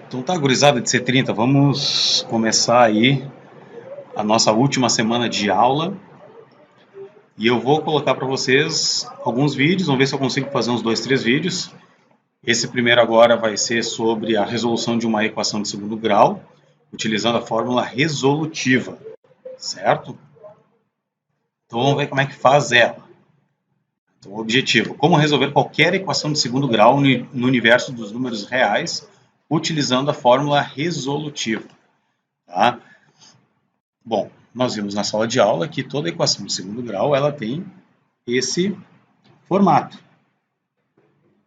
Então tá, gurizada de C30, vamos começar aí a nossa última semana de aula. E eu vou colocar para vocês alguns vídeos, vamos ver se eu consigo fazer uns 2, 3 vídeos. Esse primeiro agora vai ser sobre a resolução de uma equação de segundo grau, utilizando a fórmula resolutiva, certo? Então vamos ver como é que faz ela. Então, o objetivo: como resolver qualquer equação de segundo grau no universo dos números reais, utilizando a fórmula resolutiva, tá? Bom, nós vimos na sala de aula que toda equação de segundo grau ela tem esse formato,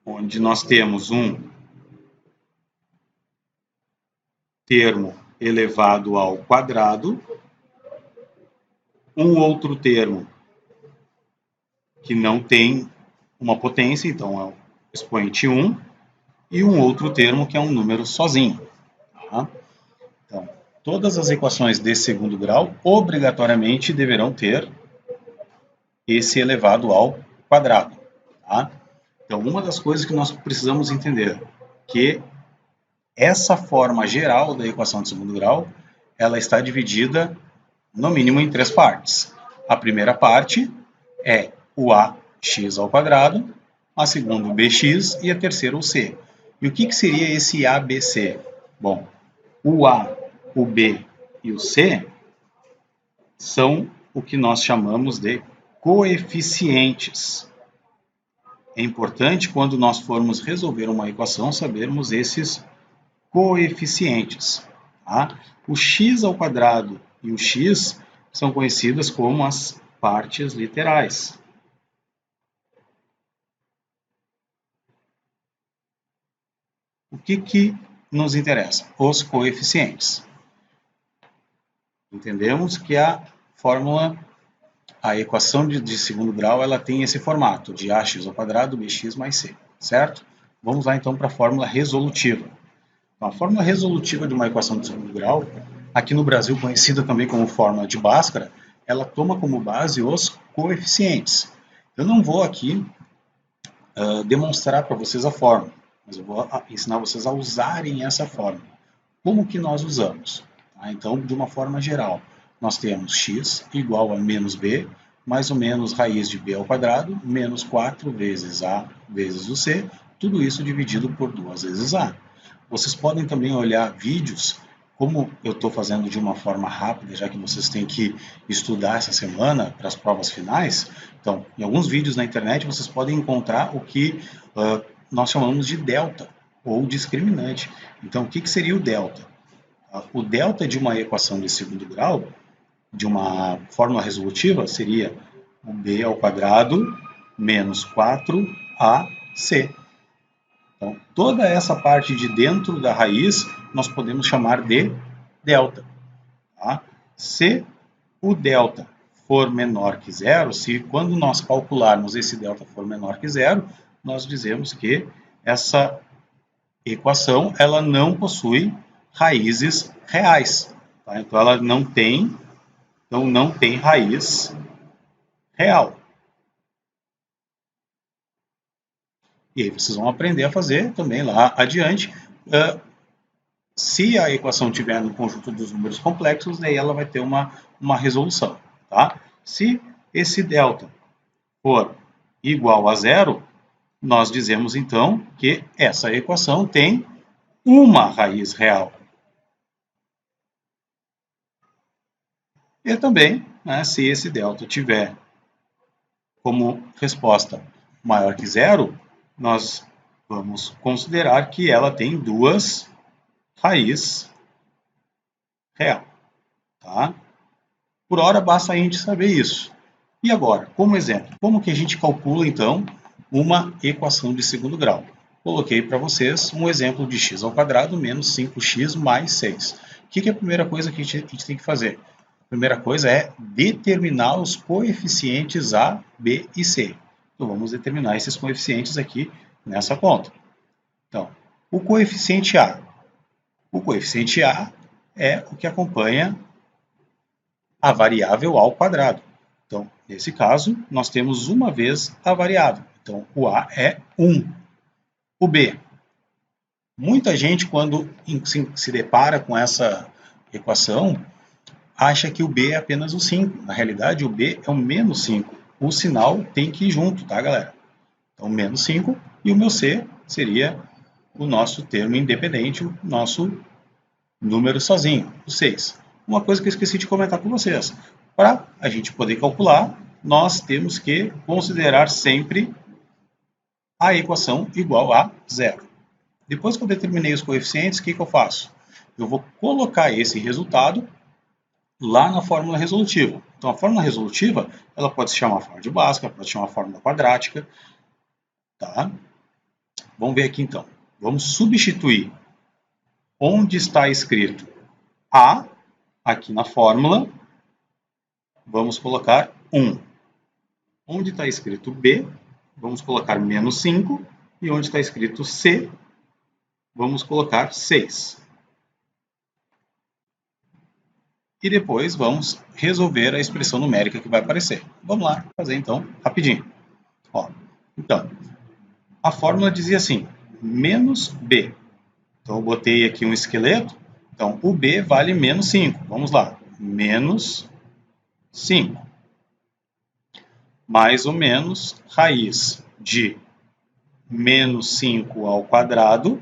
onde nós temos um termo elevado ao quadrado, um outro termo que não tem uma potência, então é o expoente 1, e um outro termo que é um número sozinho. Tá? Então, todas as equações de segundo grau obrigatoriamente deverão ter esse elevado ao quadrado. Tá? Então, uma das coisas que nós precisamos entender que essa forma geral da equação de segundo grau, ela está dividida no mínimo em 3 partes. A primeira parte é o ax ao quadrado, a segunda o bx e a terceira o c. E o que seria esse ABC? Bom, o a, o b e o c são o que nós chamamos de coeficientes. É importante, quando nós formos resolver uma equação, sabermos esses coeficientes. Tá? O x ao quadrado e o x são conhecidas como as partes literais. O que nos interessa? Os coeficientes. Entendemos que a fórmula, a equação de segundo grau, ela tem esse formato de ax ao quadrado, bx mais c, certo? Vamos lá então para a fórmula resolutiva. Então, a fórmula resolutiva de uma equação de segundo grau, aqui no Brasil conhecida também como fórmula de Bhaskara, ela toma como base os coeficientes. Eu não vou aqui demonstrar para vocês a fórmula, mas eu vou ensinar vocês a usarem essa fórmula. Como que nós usamos? Tá? Então, de uma forma geral, nós temos x igual a menos b, mais ou menos raiz de b ao quadrado, menos 4 vezes a vezes o c, tudo isso dividido por 2 vezes a. Vocês podem também olhar vídeos, como eu estou fazendo de uma forma rápida, já que vocês têm que estudar essa semana para as provas finais. Então, em alguns vídeos na internet, vocês podem encontrar o que nós chamamos de delta, ou discriminante. Então, o que seria o delta? O delta de uma equação de segundo grau, de uma fórmula resolutiva, seria o b ao quadrado menos 4ac. Então, toda essa parte de dentro da raiz, nós podemos chamar de delta. Tá? Se o delta for menor que zero, se quando nós calcularmos esse delta for menor que zero, nós dizemos que essa equação ela não possui raízes reais. Tá? Então, ela não tem raiz real. E aí vocês vão aprender a fazer também lá adiante. Se a equação tiver no conjunto dos números complexos, daí ela vai ter uma resolução. Tá? Se esse delta for igual a zero, nós dizemos então que essa equação tem uma raiz real. E também, né, se esse delta tiver como resposta maior que zero, nós vamos considerar que ela tem 2 raízes real. Tá? Por hora, basta a gente saber isso. E agora, como exemplo, como que a gente calcula, então, uma equação de segundo grau? Coloquei para vocês um exemplo de x ao quadrado menos 5x mais 6. O que é a primeira coisa que a gente tem que fazer? A primeira coisa é determinar os coeficientes a, b e c. Então, vamos determinar esses coeficientes aqui nessa conta. Então, o coeficiente a. O coeficiente a é o que acompanha a variável ao quadrado. Então, nesse caso, nós temos uma vez a variável. Então, o a é 1. O b. Muita gente, quando se depara com essa equação, acha que o b é apenas o 5. Na realidade, o b é o menos 5. O sinal tem que ir junto, tá, galera? Então, menos 5 e o meu c seria o nosso termo independente, o nosso número sozinho, o 6. Uma coisa que eu esqueci de comentar com vocês. Para a gente poder calcular, nós temos que considerar sempre a equação igual a zero. Depois que eu determinei os coeficientes, o que eu faço? Eu vou colocar esse resultado lá na fórmula resolutiva. Então, a fórmula resolutiva, ela pode se chamar fórmula de Bhaskara, pode se chamar fórmula quadrática. Tá? Vamos ver aqui, então. Vamos substituir onde está escrito A, aqui na fórmula, vamos colocar 1. Onde está escrito B, vamos colocar menos 5. E onde está escrito C, vamos colocar 6. E depois vamos resolver a expressão numérica que vai aparecer. Vamos lá fazer então rapidinho. Ó, então, a fórmula dizia assim, menos B. Então eu botei aqui um esqueleto, então o B vale menos 5. Vamos lá, menos 5. Mais ou menos raiz de menos 5 ao quadrado,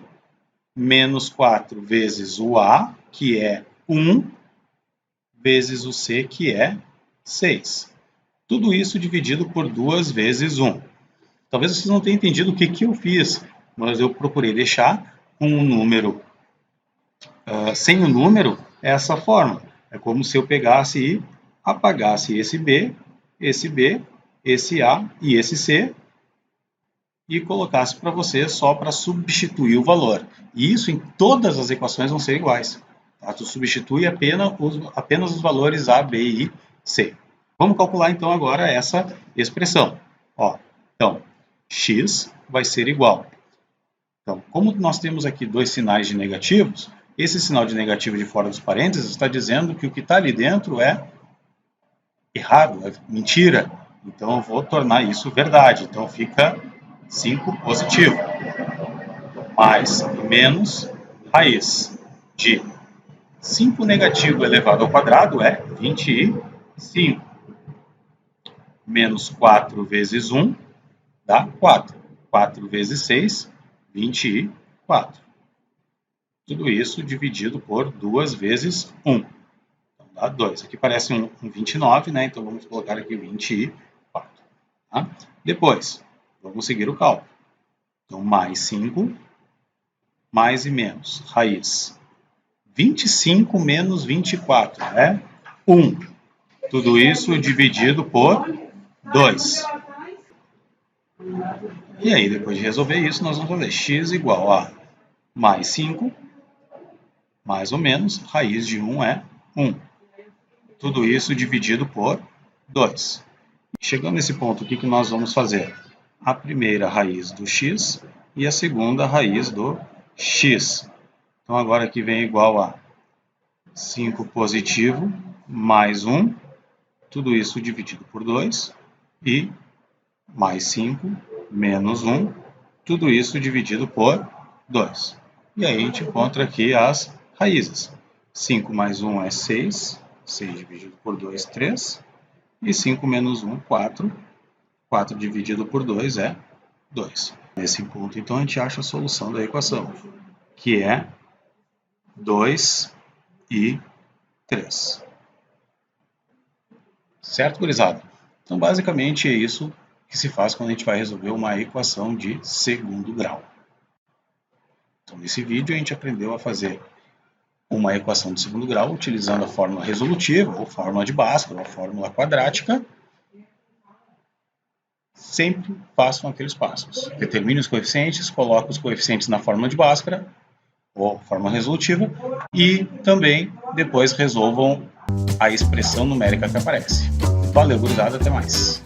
menos 4 vezes o A, que é 1, vezes o C, que é 6. Tudo isso dividido por 2 vezes 1. Talvez vocês não tenham entendido o que eu fiz, mas eu procurei deixar um número sem o número, essa forma. É como se eu pegasse e apagasse esse B, esse A e esse C e colocasse para você só para substituir o valor. E isso em todas as equações vão ser iguais. Tá? Tu substitui apenas os valores A, B e C. Vamos calcular então agora essa expressão. Ó, então, x vai ser igual. Então, como nós temos aqui dois sinais de negativos, esse sinal de negativo de fora dos parênteses está dizendo que o que está ali dentro é errado, é mentira. Então, eu vou tornar isso verdade. Então, fica 5 positivo. Mais menos raiz de 5 negativo elevado ao quadrado é 25. Menos 4 vezes 1 dá 4. 4 vezes 6, 24. Tudo isso dividido por 2 vezes 1. Então dá 2. Aqui parece um 29, né? Então vamos colocar aqui 24. Tá? Depois, vamos seguir o cálculo. Então, mais 5, mais e menos, raiz. 25 menos 24 é 1. Tudo isso dividido por 2. E aí, depois de resolver isso, nós vamos fazer x igual a mais 5, mais ou menos, raiz de 1 é 1. Tudo isso dividido por 2. Chegando nesse ponto, o que nós vamos fazer? A primeira raiz do x e a segunda raiz do x. Então, agora aqui vem igual a 5 positivo mais 1, tudo isso dividido por 2, e mais 5 menos 1, tudo isso dividido por 2. E aí a gente encontra aqui as raízes. 5 mais 1 é 6, 6 dividido por 2, 3, e 5 menos 1, 4, 4 dividido por 2 é 2. Nesse ponto, então, a gente acha a solução da equação, que é 2 e 3. Certo, gurizada? Então, basicamente, é isso que se faz quando a gente vai resolver uma equação de segundo grau. Então, nesse vídeo, a gente aprendeu a fazer uma equação de segundo grau utilizando a fórmula resolutiva, ou fórmula de Bhaskara, ou fórmula quadrática. Sempre façam aqueles passos. Determine os coeficientes, coloque os coeficientes na fórmula de Bhaskara, ou fórmula resolutiva, e também depois resolvam a expressão numérica que aparece. Valeu, gurizada, até mais.